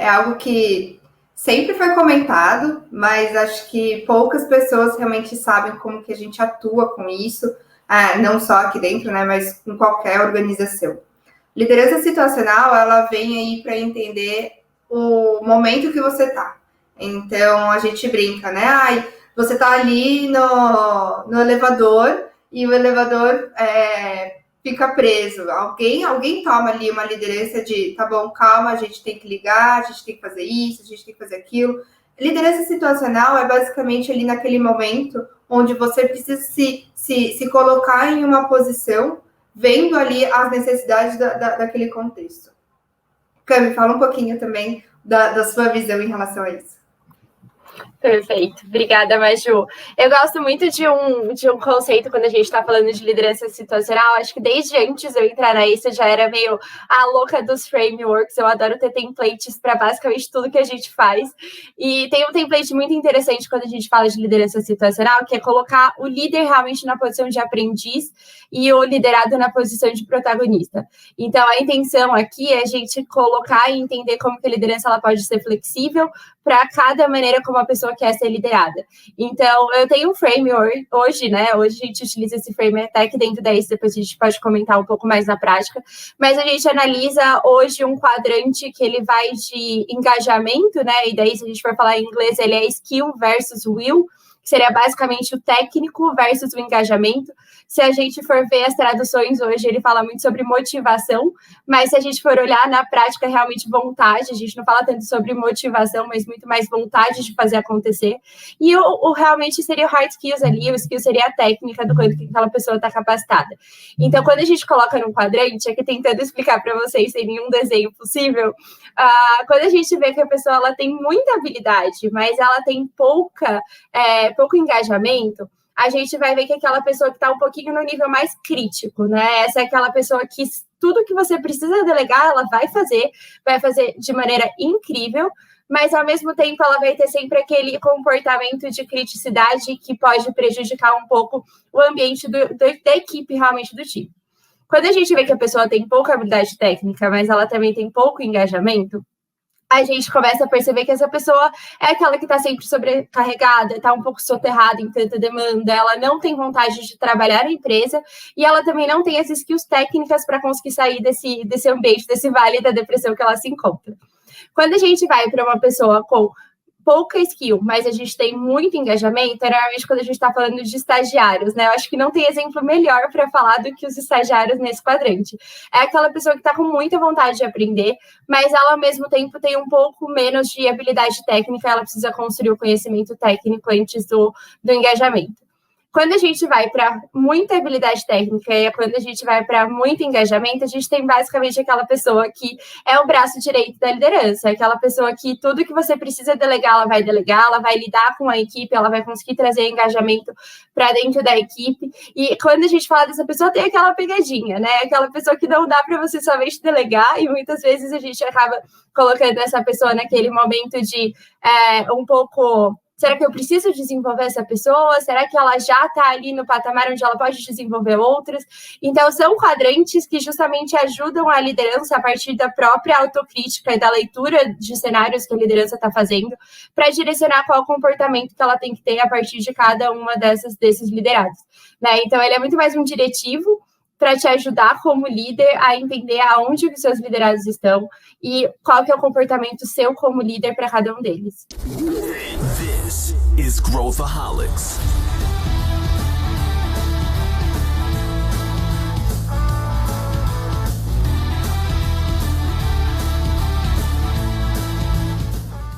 é algo que sempre foi comentado, mas acho que poucas pessoas realmente sabem como que a gente atua com isso, não só aqui dentro, né, mas com qualquer organização. Liderança situacional, ela vem aí para entender o momento que você está. Então, a gente brinca, né? Você está ali no elevador e o elevador fica preso. Alguém toma ali uma liderança de, tá bom, calma, a gente tem que ligar, a gente tem que fazer isso, a gente tem que fazer aquilo. Liderança situacional é basicamente ali naquele momento onde você precisa se colocar em uma posição vendo ali as necessidades daquele contexto. Cami, fala um pouquinho também da sua visão em relação a isso. Perfeito, obrigada, Maju. Eu gosto muito de um conceito quando a gente está falando de liderança situacional. Acho que desde antes de eu entrar na ISA já era meio a louca dos frameworks. Eu adoro ter templates para basicamente tudo que a gente faz. E tem um template muito interessante quando a gente fala de liderança situacional, que é colocar o líder realmente na posição de aprendiz e o liderado na posição de protagonista. Então, a intenção aqui é a gente colocar e entender como que a liderança ela pode ser flexível para cada maneira como a pessoa quer ser liderada. Então, eu tenho um framework hoje, né? Hoje a gente utiliza esse framework até que dentro daí, depois a gente pode comentar um pouco mais na prática, mas a gente analisa hoje um quadrante que ele vai de engajamento, né? E daí, se a gente for falar em inglês, ele é skill versus will, que seria basicamente o técnico versus o engajamento. Se a gente for ver as traduções hoje, ele fala muito sobre motivação, mas se a gente for olhar na prática, realmente vontade, a gente não fala tanto sobre motivação, mas muito mais vontade de fazer acontecer. E o realmente seria o hard skills ali, o skill seria a técnica do quanto que aquela pessoa está capacitada. Então, quando a gente coloca num quadrante, aqui tentando explicar para vocês sem nenhum desenho possível, quando a gente vê que a pessoa ela tem muita habilidade, mas ela tem pouco engajamento, a gente vai ver que aquela pessoa que está um pouquinho no nível mais crítico, né? Essa é aquela pessoa que tudo que você precisa delegar, ela vai fazer de maneira incrível, mas ao mesmo tempo ela vai ter sempre aquele comportamento de criticidade que pode prejudicar um pouco o ambiente da equipe, realmente do time. Quando a gente vê que a pessoa tem pouca habilidade técnica, mas ela também tem pouco engajamento, a gente começa a perceber que essa pessoa é aquela que está sempre sobrecarregada, está um pouco soterrada em tanta demanda, ela não tem vontade de trabalhar na empresa e ela também não tem as skills técnicas para conseguir sair desse ambiente, desse vale da depressão que ela se encontra. Quando a gente vai para uma pessoa com pouca skill, mas a gente tem muito engajamento, é normalmente quando a gente está falando de estagiários, né? Eu acho que não tem exemplo melhor para falar do que os estagiários nesse quadrante. É aquela pessoa que está com muita vontade de aprender, mas ela, ao mesmo tempo, tem um pouco menos de habilidade técnica, ela precisa construir o conhecimento técnico antes do engajamento. Quando a gente vai para muita habilidade técnica e quando a gente vai para muito engajamento, a gente tem basicamente aquela pessoa que é o braço direito da liderança, aquela pessoa que tudo que você precisa delegar, ela vai lidar com a equipe, ela vai conseguir trazer engajamento para dentro da equipe. E quando a gente fala dessa pessoa, tem aquela pegadinha, né? Aquela pessoa que não dá para você somente delegar e muitas vezes a gente acaba colocando essa pessoa naquele momento de um pouco... Será que eu preciso desenvolver essa pessoa? Será que ela já está ali no patamar onde ela pode desenvolver outras? Então, são quadrantes que justamente ajudam a liderança a partir da própria autocrítica e da leitura de cenários que a liderança está fazendo para direcionar qual comportamento que ela tem que ter a partir de cada uma desses liderados, né? Então, ele é muito mais um diretivo para te ajudar como líder a entender aonde os seus liderados estão e qual que é o comportamento seu como líder para cada um deles. This is Growthaholics.